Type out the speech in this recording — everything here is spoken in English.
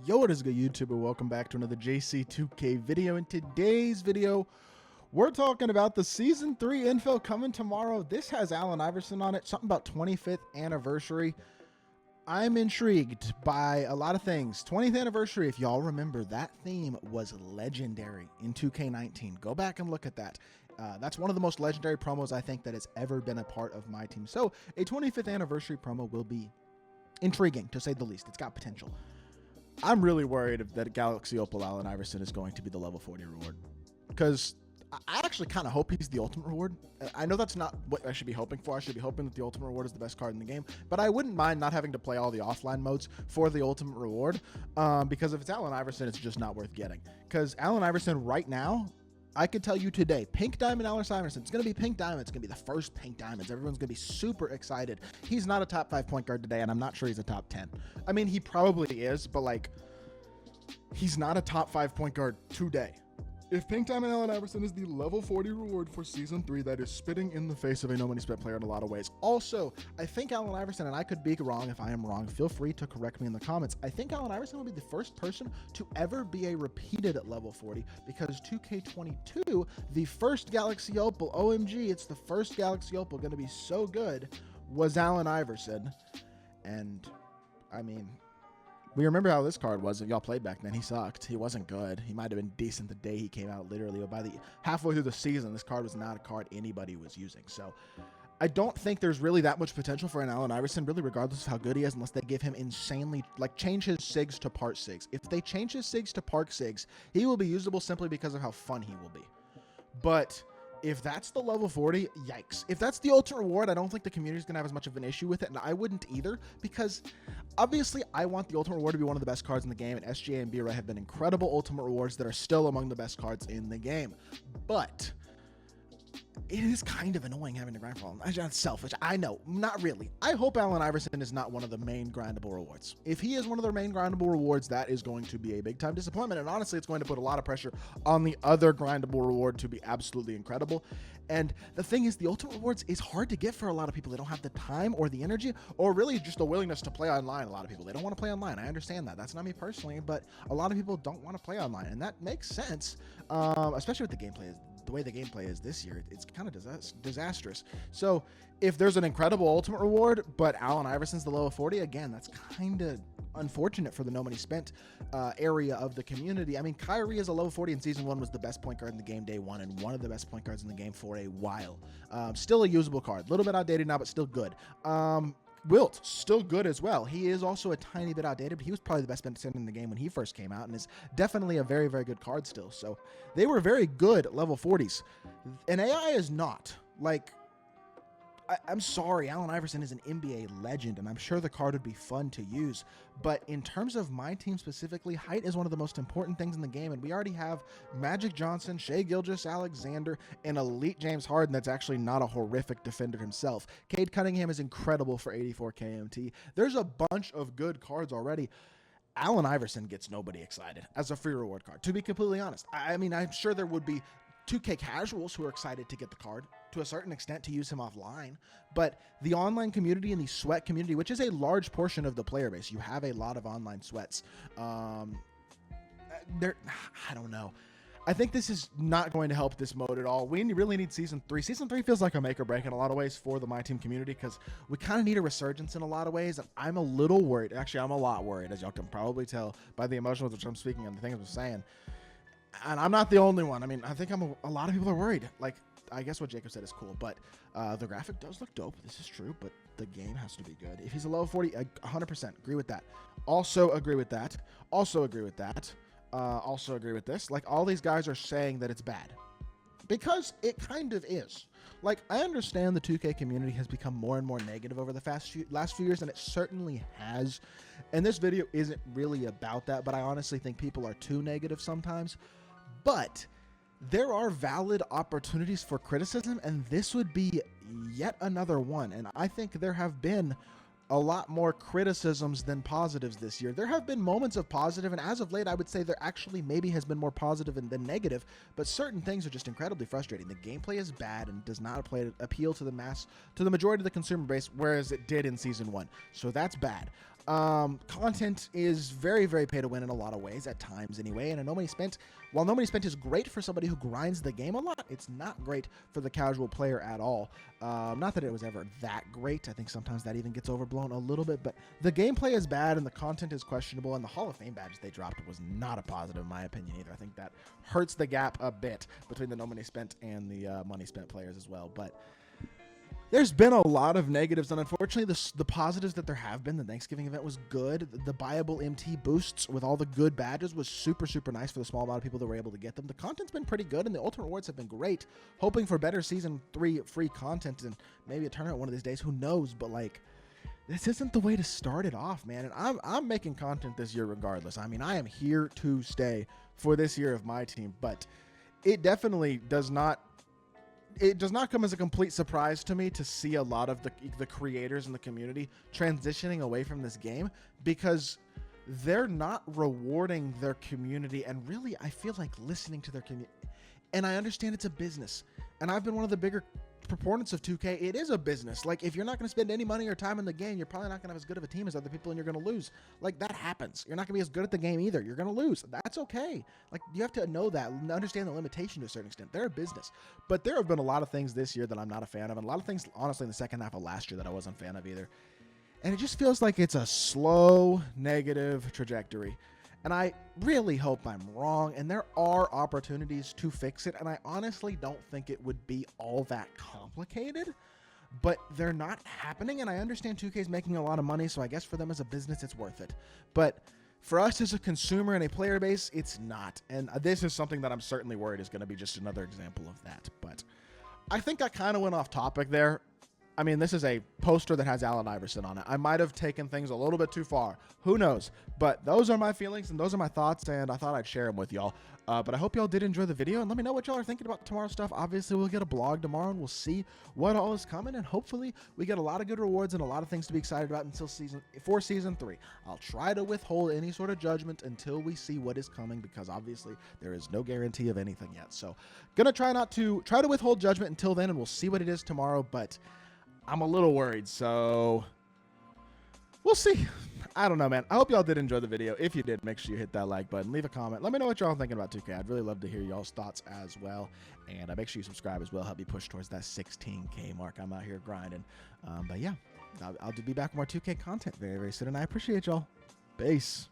Yo, what is good, YouTuber? Welcome back to another JC2K video. In today's video, we're talking about the Season 3 info coming tomorrow. This has Allen Iverson on it, something about 25th anniversary. I'm intrigued by a lot of things. 20th anniversary, if y'all remember, that theme was legendary in 2K19. Go back and look at that. That's one of the most legendary promos I think that has ever been a part of my team. So a 25th anniversary promo will be intriguing, to say the least. It's got potential. I'm really worried that Galaxy Opal Allen Iverson is going to be the level 40 reward, because I actually kind of hope he's the ultimate reward. I know that's not what I should be hoping for. I should be hoping that the ultimate reward is the best card in the game, but I wouldn't mind not having to play all the offline modes for the ultimate reward, because if it's Allen Iverson, it's just not worth getting. Because Allen Iverson right now, I could tell you today, Pink Diamond Allen Iverson, it's going to be Pink Diamond. It's going to be the first Pink Diamonds. Everyone's going to be super excited. He's not a top 5 point guard today, and I'm not sure he's a top 10. I mean, he probably is, but like, he's not a top 5 point guard today. If Pink Diamond Allen Iverson is the level 40 reward for Season 3, that is spitting in the face of a no money spent player in a lot of ways. Also, I think Allen Iverson, and I could be wrong if I am wrong, feel free to correct me in the comments. I think Allen Iverson will be the first person to ever be a repeated at level 40, because 2K22, the first Galaxy Opal, OMG, it's the first Galaxy Opal, going to be so good, was Allen Iverson. And, I mean, we remember how this card was. If y'all played back then, he sucked. He wasn't good. He might have been decent the day he came out, literally. But by the halfway through the season, this card was not a card anybody was using. So I don't think there's really that much potential for an Allen Iverson, really, regardless of how good he is, unless they give him insanely, like, change his SIGs to part SIGs. If they change his SIGs to park SIGs, he will be usable simply because of how fun he will be. But if that's the level 40, yikes. If that's the ultimate reward, I don't think the community's going to have as much of an issue with it, and I wouldn't either, because obviously I want the ultimate reward to be one of the best cards in the game, and SGA and B-Ray have been incredible ultimate rewards that are still among the best cards in the game. But it is kind of annoying having to grind for all. That's selfish. I know. Not really. I hope Allen Iverson is not one of the main grindable rewards. If he is one of the main grindable rewards, that is going to be a big time disappointment. And honestly, it's going to put a lot of pressure on the other grindable reward to be absolutely incredible. And the thing is, the ultimate rewards is hard to get for a lot of people. They don't have the time or the energy, or really just the willingness to play online. A lot of people, they don't want to play online. I understand that. That's not me personally, but a lot of people don't want to play online. And that makes sense, especially with the gameplay. The way the gameplay is this year, it's kind of disastrous. So if there's an incredible ultimate reward, but Allen Iverson's the level 40, again, that's kind of unfortunate for the no money spent area of the community. I mean, Kyrie as a level 40 in Season 1 was the best point guard in the game day 1, and one of the best point guards in the game for a while. Still a usable card. A little bit outdated now, but still good. Wilt, still good as well. He is also a tiny bit outdated, but he was probably the best spent in the game when he first came out, and is definitely a very, very good card still. So they were very good level 40s. And AI is not. Like, I'm sorry, Allen Iverson is an NBA legend, and I'm sure the card would be fun to use. But in terms of my team specifically, height is one of the most important things in the game, and we already have Magic Johnson, Shai Gilgeous-Alexander, and elite James Harden that's actually not a horrific defender himself. Cade Cunningham is incredible for 84 KMT. There's a bunch of good cards already. Allen Iverson gets nobody excited as a free reward card, to be completely honest. I mean, I'm sure there would be 2K casuals who are excited to get the card to a certain extent to use him offline, but the online community and the sweat community, which is a large portion of the player base, you have a lot of online sweats. I don't know. I think this is not going to help this mode at all. We really need Season 3. Season 3 feels like a make or break in a lot of ways for the My Team community, because we kind of need a resurgence in a lot of ways. And I'm a little worried. Actually, I'm a lot worried, as y'all can probably tell by the emotion with which I'm speaking and the things I'm saying. And I'm not the only one. I mean, I think a lot of people are worried. Like, I guess what Jacob said is cool, but the graphic does look dope. This is true, but the game has to be good. If he's a level 40, 100% agree with that. Also agree with that. Also agree with that. Also agree with this. Like, all these guys are saying that it's bad, because it kind of is. Like, I understand the 2K community has become more and more negative over the last few years, and it certainly has. And this video isn't really about that, but I honestly think people are too negative sometimes. But there are valid opportunities for criticism, and this would be yet another one. And I think there have been a lot more criticisms than positives this year. There have been moments of positive, and as of late, I would say there actually maybe has been more positive than negative, but certain things are just incredibly frustrating. The gameplay is bad and does not appeal to the majority of the consumer base, whereas it did in Season 1. So that's bad. Content is very, very pay to win in a lot of ways at times anyway. And while No Money Spent is great for somebody who grinds the game a lot, it's not great for the casual player at all. Not that it was ever that great. I think sometimes that even gets overblown a little bit, but the gameplay is bad and the content is questionable, and the Hall of Fame badge they dropped was not a positive in my opinion either. I think that hurts the gap a bit between the No Money Spent and the Money Spent players as well. But there's been a lot of negatives, and unfortunately, the positives that there have been, the Thanksgiving event was good. The buyable MT boosts with all the good badges was super, super nice for the small amount of people that were able to get them. The content's been pretty good, and the Ultimate Rewards have been great. Hoping for better Season 3 free content and maybe a tournament one of these days. Who knows? But, like, this isn't the way to start it off, man. And I'm making content this year regardless. I mean, I am here to stay for this year of my team, but it definitely does not come as a complete surprise to me to see a lot of the creators in the community transitioning away from this game, because they're not rewarding their community and really, I feel like, listening to their community. And I understand it's a business, and I've been one of the bigger proponents of 2K. It is a business. Like, if you're not going to spend any money or time in the game, you're probably not going to have as good of a team as other people, and you're going to lose. Like, that happens. You're not going to be as good at the game either. You're going to lose. That's okay. Like, you have to know that and understand the limitation to a certain extent. They're a business. But there have been a lot of things this year that I'm not a fan of, and a lot of things, honestly, in the second half of last year that I wasn't a fan of either. And it just feels like it's a slow, negative trajectory. And I really hope I'm wrong, and there are opportunities to fix it, and I honestly don't think it would be all that complicated, but they're not happening, and I understand 2K is making a lot of money, so I guess for them as a business, it's worth it. But for us as a consumer and a player base, it's not, and this is something that I'm certainly worried is going to be just another example of that. But I think I kind of went off topic there. I mean, this is a poster that has Allen Iverson on it. I might have taken things a little bit too far. Who knows? But those are my feelings and those are my thoughts, and I thought I'd share them with y'all. But I hope y'all did enjoy the video, and let me know what y'all are thinking about tomorrow's stuff. Obviously, we'll get a blog tomorrow, and we'll see what all is coming, and hopefully we get a lot of good rewards and a lot of things to be excited about for Season 3. I'll try to withhold any sort of judgment until we see what is coming, because obviously there is no guarantee of anything yet. So gonna try to withhold judgment until then, and we'll see what it is tomorrow, but I'm a little worried, so we'll see. I don't know, man. I hope y'all did enjoy the video. If you did, make sure you hit that like button. Leave a comment. Let me know what y'all are thinking about 2K. I'd really love to hear y'all's thoughts as well. And make sure you subscribe as well. Help me push towards that 16K mark. I'm out here grinding. But yeah, I'll be back with more 2K content very, very soon. And I appreciate y'all. Peace.